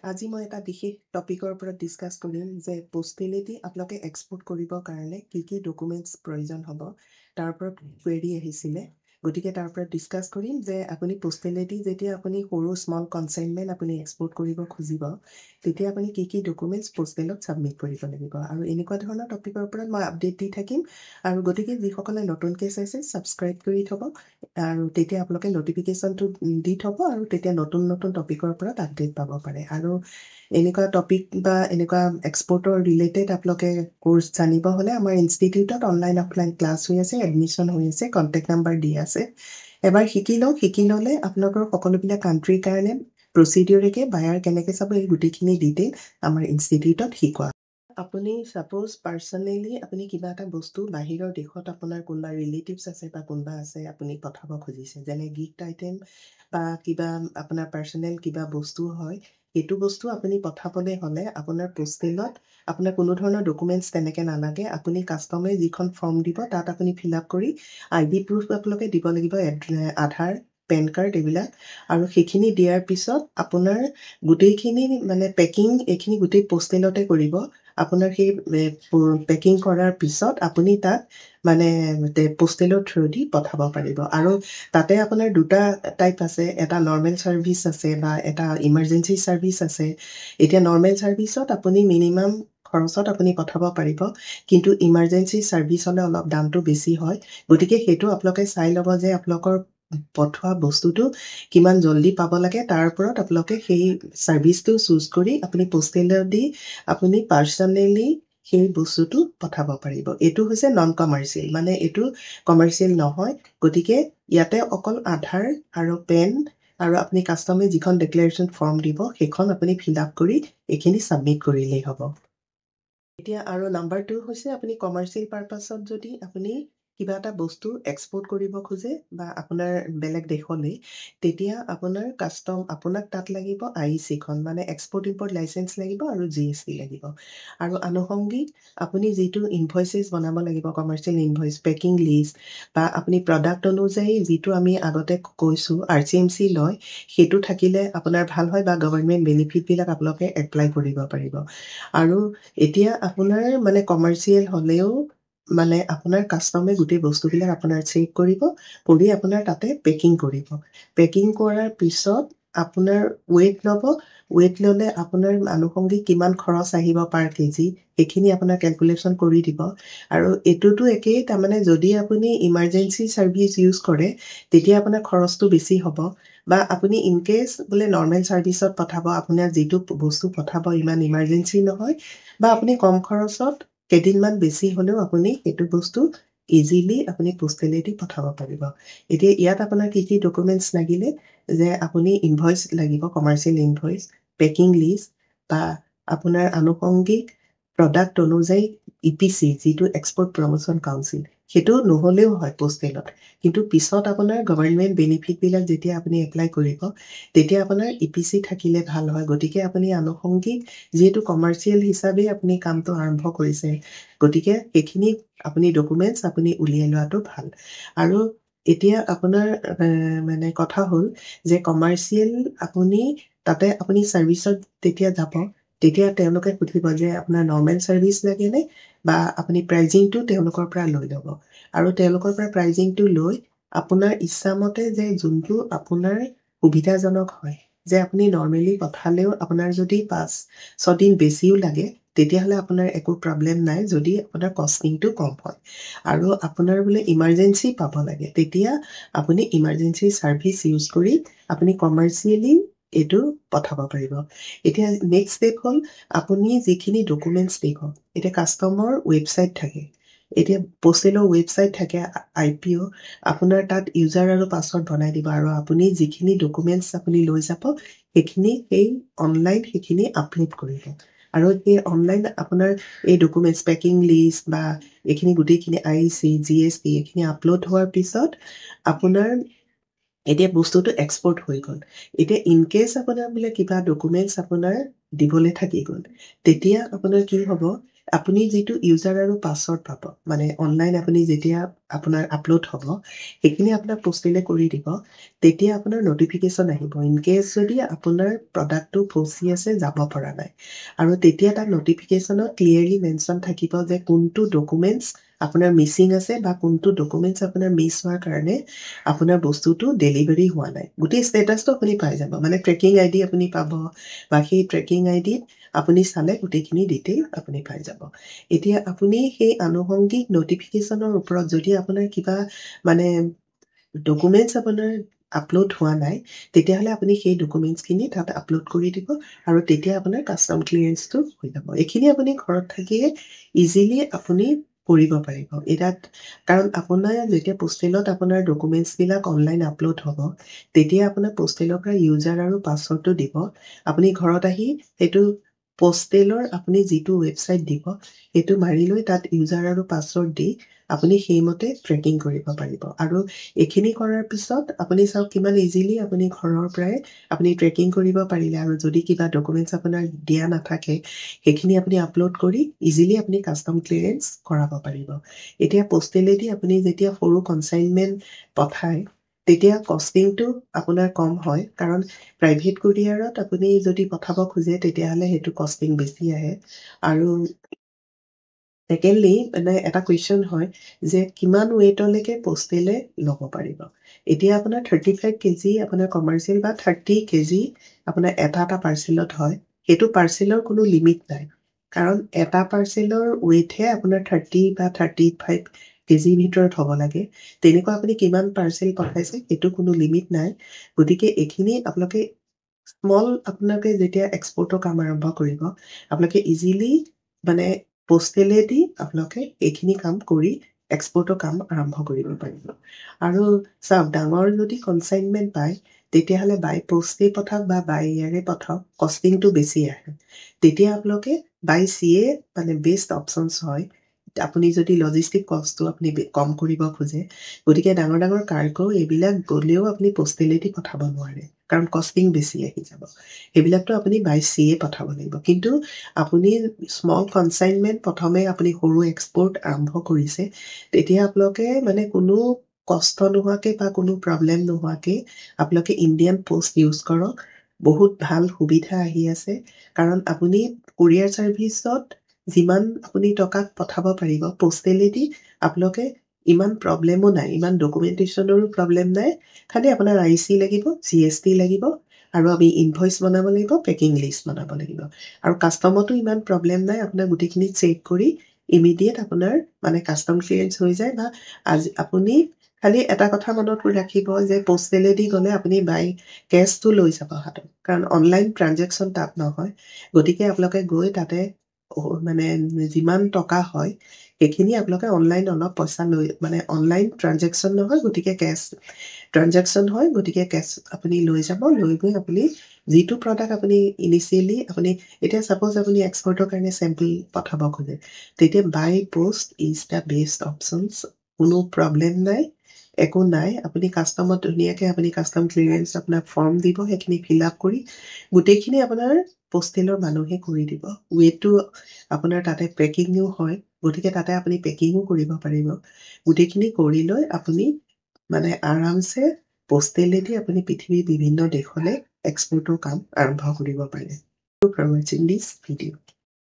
আজি মই এটা বিশেষ টপিকৰ ওপৰত ডিছকাছ কৰিম যে পোষ্টেলিটি আপোনালোকে এক্সপোৰ্ট কৰিবৰ কাৰণে কি ডকুমেণ্টছ প্ৰয়োজন হ'ব তাৰ ওপৰত কুৱেৰি আহিছিলে গতিকে তাৰ ওপৰত ডিছকাছ কৰিম যে আপুনি পোষ্টেলিটি যেতিয়া আপুনি সৰু স্মল কনচাইনমেণ্ট আপুনি এক্সপোৰ্ট কৰিব খুজিব তেতিয়া আপুনি কি ডকুমেণ্টছ পোষ্টেলত ছাবমিট কৰিব লাগিব আৰু এনেকুৱা ধৰণৰ টপিকৰ ওপৰত মই আপডেট দি থাকিম আৰু গতিকে যিসকলে নতুনকৈ চাইছে ছাবস্ক্ৰাইব কৰি থ'ব আৰু তেতিয়া আপোনালোকে নটিফিকেশ্যনটো দি থ'ব আৰু তেতিয়া নতুন নতুন টপিকৰ ওপৰত আপডেট পাব পাৰে আৰু এনেকুৱা টপিক বা এনেকুৱা এক্সপোৰ্টৰ ৰিলেটেড আপোনালোকে কোৰ্চ জানিব হ'লে আমাৰ ইনষ্টিটিউটত অনলাইন অফলাইন ক্লাছ হৈ আছে এডমিশ্যন হৈ আছে কণ্টেক্ট নাম্বাৰ দি আছে এবাৰ শিকি ল'লে আপোনালোকৰ সকলোবিলাক কাণ্ট্ৰিৰ কাৰণে প্ৰচিডিউৰকে বায়াৰ কেনেকৈ চাব এই গোটেইখিনি ডিটেইল আমাৰ ইনষ্টিটিউটত শিকোৱা আপুনি ছাপ'জ পাৰ্চনেলি আপুনি কিবা এটা বস্তু বাহিৰৰ দেশত আপোনাৰ কোনোবা ৰিলেটিভছ আছে বা কোনোবা আছে আপুনি পঠাব খুজিছে যেনে গিফ্ট আইটেম বা কিবা আপোনাৰ পাৰ্চনেল কিবা বস্তু হয় সেইটো বস্তু আপুনি পঠাবলৈ হ'লে আপোনাৰ পোষ্টেলত আপোনাৰ কোনো ধৰণৰ ডকুমেণ্টছ তেনেকৈ নালাগে আপুনি কাষ্টমাৰে যিখন ফৰ্ম দিব তাত আপুনি ফিল আপ কৰি ID প্ৰুফ আপোনালোকে দিব লাগিব আধাৰ পেন কাৰ্ড এইবিলাক আৰু সেইখিনি দিয়াৰ পিছত আপোনাৰ গোটেইখিনি মানে পেকিং এইখিনি গোটেই পোষ্টেলতে কৰিব আপোনাৰ সেই পেকিং কৰাৰ পিছত আপুনি তাত মানে পোষ্টেলৰ থ্ৰু দি পঠাব পাৰিব আৰু তাতে আপোনাৰ দুটা টাইপ আছে এটা নৰ্মেল ছাৰ্ভিচ আছে বা এটা ইমাৰ্জেঞ্চি ছাৰ্ভিচ আছে এতিয়া নৰ্মেল ছাৰ্ভিচত আপুনি মিনিমাম খৰচত আপুনি পঠাব পাৰিব কিন্তু ইমাৰ্জেঞ্চি ছাৰ্ভিচ হ'লে অলপ দামটো বেছি হয় গতিকে সেইটো আপোনালোকে চাই ল'ব যে আপোনালোকৰ পঠোৱা বস্তুটো কিমান জল্দি পাব লাগে তাৰ ওপৰত আপোনালোকে সেই ছাৰ্ভিচটো চুজ কৰি আপুনি পোষ্টেলত দি আপুনি পাৰ্চনেলি সেই বস্তুটো পঠাব পাৰিব এইটো হৈছে নন কমাৰ্চিয়েল মানে এইটো কমাৰ্চিয়েল নহয় গতিকে ইয়াতে অকল আধাৰ আৰু পেন আৰু আপুনি কাষ্টমাৰে যিখন ডিক্লেৰেশ্যন ফৰ্ম দিব সেইখন আপুনি ফিল আপ কৰি এইখিনি ছাবমিট কৰিলেই হ'ব এতিয়া আৰু নাম্বাৰ 2 হৈছে আপুনি কমাৰ্চিয়েল পাৰপাছত যদি আপুনি কিবা এটা বস্তু এক্সপোৰ্ট কৰিব খোজে বা আপোনাৰ বেলেগ দেশলৈ তেতিয়া আপোনাক তাত লাগিব IEC-খন মানে এক্সপোৰ্ট ইম্পৰ্ট লাইচেঞ্চ লাগিব আৰু GST লাগিব আৰু আনুষংগিক আপুনি যিটো ইনভইচেছ বনাব লাগিব কমাৰ্চিয়েল ইনভইচ পেকিং লিষ্ট বা আপুনি প্ৰডাক্ট অনুযায়ী যিটো আমি আগতে কৈছোঁ RCMC লয় সেইটো থাকিলে আপোনাৰ ভাল হয় বা গভৰ্ণমেণ্ট বেনিফিটবিলাক আপোনালোকে এপ্লাই কৰিব পাৰিব আৰু এতিয়া আপোনাৰ মানে কমাৰ্চিয়েল হ'লেও মানে আপোনাৰ কাষ্টমাৰে গোটেই বস্তুবিলাক আপোনাৰ চেক কৰি আপোনাৰ তাতে পেকিং কৰিব পেকিং কৰাৰ পিছত আপোনাৰ ৱেইট ল'লে আপোনাৰ আনুষংগিক কিমান খৰচ আহিব পাৰ কেজি সেইখিনি আপোনাৰ কেলকুলেশ্যন কৰি দিব আৰু এইটোতো একেই তাৰমানে যদি আপুনি ইমাৰ্জেঞ্চি ছাৰ্ভিচ ইউজ কৰে তেতিয়া আপোনাৰ খৰচটো বেছি হ'ব বা আপুনি ইনকেছ বোলে নৰ্মেল ছাৰ্ভিচত পঠাব আপোনাৰ যিটো বস্তু পঠাব ইমান ইমাৰ্জেঞ্চি নহয় বা আপুনি কম খৰচত কেইদিনমান বেছি হ'লেও আপুনি সেইটো বস্তু ইজিলি আপুনি পোষ্টেলেদি পঠাব পাৰিব এতিয়া ইয়াত আপোনাৰ কি ডকুমেণ্টছ লাগিলে যে আপুনি ইনভইচ লাগিব কমাৰ্চিয়েল ইনভইচ পেকিং লিষ্ট বা আপোনাৰ আনুষংগিক প্ৰডাক্ট অনুযায়ী EPC যিটো এক্সপৰ্ট প্ৰমোশ্যন কাউন্সিল সেইটো নহ'লেও হয় পোষ্টেলত কিন্তু পিছত আপোনাৰ গভৰ্ণমেণ্ট বেনিফিটবিলাক যেতিয়া আপুনি এপ্লাই কৰিব তেতিয়া আপোনাৰ EPC থাকিলে ভাল হয় গতিকে আপুনি আনুষংগিক যিহেতু কমাৰ্চিয়েল হিচাপে আপুনি কামটো আৰম্ভ কৰিছে গতিকে সেইখিনি আপুনি ডকুমেণ্টছ আপুনি উলিয়াই লোৱাটো ভাল আৰু এতিয়া আপোনাৰ মানে কথা হ'ল যে কমাৰ্চিয়েল আপুনি তাতে আপুনি ছাৰ্ভিচত তেতিয়া যাব তেতিয়া তেওঁলোকে সুধিব যে আপোনাৰ নৰ্মেল ছাৰ্ভিচ লাগেনে বা আপুনি প্ৰাইজিংটো তেওঁলোকৰ পৰা লৈ ল'ব আৰু তেওঁলোকৰ পৰা প্ৰাইজিংটো লৈ আপোনাৰ ইচ্ছামতে যে যোনটো আপোনাৰ সুবিধাজনক হয় যে আপুনি নৰ্মেলি পঠালেও আপোনাৰ যদি 5-6 দিন বেছিও লাগে তেতিয়াহ'লে আপোনাৰ একো প্ৰব্লেম নাই যদি আপোনাৰ কষ্টিংটো কম হয় আৰু আপোনাৰ বোলে ইমাৰ্জেঞ্চি পাব লাগে তেতিয়া আপুনি ইমাৰ্জেঞ্চি ছাৰ্ভিচ ইউজ কৰি আপুনি কমাৰ্চিয়েলি এইটো পঠাব পাৰিব এতিয়া নেক্সট ষ্টেপ হ'ল আপুনি যিখিনি ডকুমেণ্টছ দিব এতিয়া কাষ্টমৰ ৱেবছাইট থাকে এতিয়া পোষ্টেলৰ ৱেবছাইট থাকে IPO আপোনাৰ তাত ইউজাৰ আৰু পাছৱৰ্ড বনাই দিব আৰু আপুনি যিখিনি ডকুমেণ্টছ আপুনি লৈ যাব সেইখিনি সেই অনলাইন সেইখিনি আপলোড কৰিব আৰু সেই অনলাইন আপোনাৰ এই ডকুমেণ্টছ পেকিং লিষ্ট বা এইখিনি গোটেইখিনি IEC GST এইখিনি আপলোড হোৱাৰ পিছত আপোনাৰ এতিয়া বস্তুটো এক্সপোৰ্ট হৈ গ'ল এতিয়া ইনকেছ আপোনাৰ বোলে কিবা ডকুমেণ্টছ আপোনাৰ দিবলৈ থাকি গ'ল তেতিয়া আপোনাৰ কি হ'ব আপুনি যিটো ইউজাৰ আৰু পাছৱৰ্ড পাব মানে অনলাইন আপুনি যেতিয়া আপোনাৰ আপলোড হ'ব সেইখিনি আপোনাক পোষ্টেলে কৰি দিব তেতিয়া আপোনাৰ নটিফিকেশ্যন আহিব ইন কেছ যদি আপোনাৰ প্ৰডাক্টটো ফচি আছে যাব পৰা নাই আৰু তেতিয়া তাত নটিফিকেশ্যনত ক্লিয়াৰলি মেনশ্যন থাকিব যে কোনটো ডকুমেণ্টছ আপোনাৰ মিচিং আছে বা কোনটো ডকুমেণ্টছ আপোনাৰ মিছ হোৱাৰ কাৰণে আপোনাৰ বস্তুটো ডেলিভাৰী হোৱা নাই গোটেই ষ্টেটাছটো আপুনি পাই যাব মানে ট্ৰেকিং আই ডি আপুনি পাব বা সেই ট্ৰেকিং আই ডিত আপুনি চালে গোটেইখিনি ডিটেইল আপুনি পাই যাব এতিয়া আপুনি সেই আনুষংগিক নটিফিকেশ্যনৰ ওপৰত যদি আপোনাৰ কিবা মানে ডকুমেণ্টছ আপোনাৰ আপলোড হোৱা নাই তেতিয়াহ'লে আপুনি সেই ডকুমেণ্টছখিনি তাত আপলোড কৰি দিব আৰু তেতিয়া আপোনাৰ কাষ্টম ক্লিয়েৰেঞ্চটো হৈ যাব এইখিনি আপুনি ঘৰত থাকিয়ে ইজিলি আপুনি কৰিব পাৰিব এতিয়া কাৰণ আপোনাৰ যেতিয়া পোষ্টেলত আপোনাৰ ডকুমেণ্টছবিলাক অনলাইন আপলোড হ'ব তেতিয়া আপোনাৰ পোষ্টেলৰ পৰা ইউজাৰ আৰু পাছৱৰ্ডটো দিব আপুনি ঘৰত আহি সেইটো পোষ্টেলৰ আপুনি যিটো ৱেবছাইট দিব সেইটো মাৰি লৈ তাত ইউজাৰ আৰু পাছৱৰ্ড দি আপুনি সেইমতে ট্ৰেকিং কৰিব পাৰিব আৰু এইখিনি কৰাৰ পিছত আপুনি চাওক কিমান ইজিলি আপুনি ঘৰৰ পৰাই আপুনি ট্ৰেকিং কৰিব পাৰিলে আৰু যদি কিবা ডকুমেণ্টছ আপোনাৰ দিয়া নাথাকে সেইখিনি আপুনি আপলোড কৰি ইজিলি আপুনি কাষ্টম ক্লিয়েৰেঞ্চ কৰাব পাৰিব এতিয়া পোষ্টেলেদি আপুনি যেতিয়া সৰু কনচাইনমেণ্ট পঠায় তেতিয়া কষ্টিংটো আপোনাৰ কম হয় কাৰণ প্ৰাইভেট কুৰিয়াৰত আপুনি যদি পঠাব খোজে তেতিয়াহ'লে সেইটো কষ্টিং বেছি আহে আৰু ছেকেণ্ডলি মানে এটা কুৱেশ্যন হয় যে কিমান ৱেইটলৈকে পোষ্টেলে ল'ব পাৰিব এতিয়া আপোনাৰ 35 কেজি আপোনাৰ কমাৰ্চিয়েল বা 30 কেজি আপোনাৰ এটা পাৰ্চেলত হয় সেইটো পাৰ্চেলৰ কোনো লিমিট নাই কাৰণ এটা পাৰ্চেলৰ ৱেইটহে আপোনাৰ 30 বা 35 কেজিৰ ভিতৰত হ'ব লাগে তেনেকুৱা আপুনি কিমান পাৰ্চেল পঠাইছে সেইটো কোনো লিমিট নাই গতিকে এইখিনি আপোনালোকে স্মল আপোনালোকে যেতিয়া এক্সপৰ্টৰ কাম আৰম্ভ কৰিব আপোনালোকে ইজিলি মানে পোষ্টেলেদি আপোনালোকে এইখিনি কাম কৰি এক্সপৰ্টৰ কাম আৰম্ভ কৰিব পাৰিব আৰু চাওক ডাঙৰ যদি কনচাইনমেণ্ট পায় তেতিয়াহ'লে বাই পোষ্টেই পঠাওক বা বাই এয়াৰে পঠাওক কষ্টিংটো বেছি আহে তেতিয়া আপোনালোকে বাই চিয়ে মানে বেষ্ট অপশ্যনছ হয় আপুনি যদি লজিষ্টিক কষ্টটো আপুনি কম কৰিব খোজে গতিকে ডাঙৰ কাৰ্গো এইবিলাক গ'লেও আপুনি পোষ্টেলেদি পঠাব নোৱাৰে কাৰণ কষ্টিং বেছি আহি যাব সেইবিলাকতো আপুনি বাই চিয়ে পঠাব লাগিব কিন্তু আপুনি স্মল কনচাইনমেণ্ট প্ৰথমে আপুনি সৰু এক্সপৰ্ট আৰম্ভ কৰিছে তেতিয়া আপোনালোকে মানে কোনো কষ্ট নোহোৱাকৈ বা কোনো প্ৰব্লেম নোহোৱাকৈ আপোনালোকে ইণ্ডিয়ান পোষ্ট ইউজ কৰক বহুত ভাল সুবিধা আহি আছে কাৰণ আপুনি কুৰিয়াৰ ছাৰ্ভিচত যিমান আপুনি টকাত পঠাব পাৰিব পোষ্টেলেদি আপোনালোকে ইমান প্ৰব্লেমো নাই ইমান ডকুমেণ্টেশ্যনৰো প্ৰব্লেম নাই খালি আপোনাৰ IC লাগিব GST লাগিব আৰু আমি ইনভইচ বনাব লাগিব পেকিং লিষ্ট বনাব লাগিব আৰু কাষ্টমতো ইমান প্ৰব্লেম নাই আপোনাৰ গোটেইখিনি চেক কৰি ইমিডিয়েট আপোনাৰ মানে কাষ্টম ক্লিয়েৰেঞ্চ হৈ যায় বা আজি আপুনি খালি এটা কথা মনত ৰাখিব যে পোষ্টেলেদি গ'লে আপুনি বাই কেছটো লৈ যাব হাতত কাৰণ অনলাইন ট্ৰানজেকশ্যন তাত নহয় গতিকে আপোনালোকে গৈ তাতে মানে যিমান টকা হয় সেইখিনি আপোনালোকে অনলাইন অলপ পইচা লৈ মানে অনলাইন ট্ৰানজেকশ্যন নহয় গতিকে কেছ ট্ৰানজেকশ্যন হয় গতিকে কেছ আপুনি লৈ যাব লৈ গৈ আপুনি যিটো প্ৰডাক্ট আপুনি ইনিচিয়েলি আপুনি এতিয়া ছাপ'জ আপুনি এক্সপৰ্টৰ কাৰণে চেম্পল পঠাব খোজে তেতিয়া by post is the best options কোনো প্ৰব্লেম নাই একো নাই আপুনি কাষ্টমত ধুনীয়াকৈ আপুনি কাষ্টম ক্লিয়েৰেঞ্চ আপোনাক ফৰ্ম দিব সেইখিনি ফিল আপ কৰি গোটেইখিনি আপোনাৰ পোষ্টেলৰ মানুহে কৰি দিব ৱেইটটো আপোনাৰ তাতে পেকিঙো হয় গতিকে তাতে আপুনি পেকিঙো কৰিব পাৰিব গোটেইখিনি কৰি লৈ আপুনি মানে আৰামছে পোষ্টেলেদি আপুনি পৃথিৱীৰ বিভিন্ন দেশলৈ এক্সপৰ্টৰ কাম আৰম্ভ কৰিব পাৰে ফৰ ৱাচিং দিছ ভিডিঅ'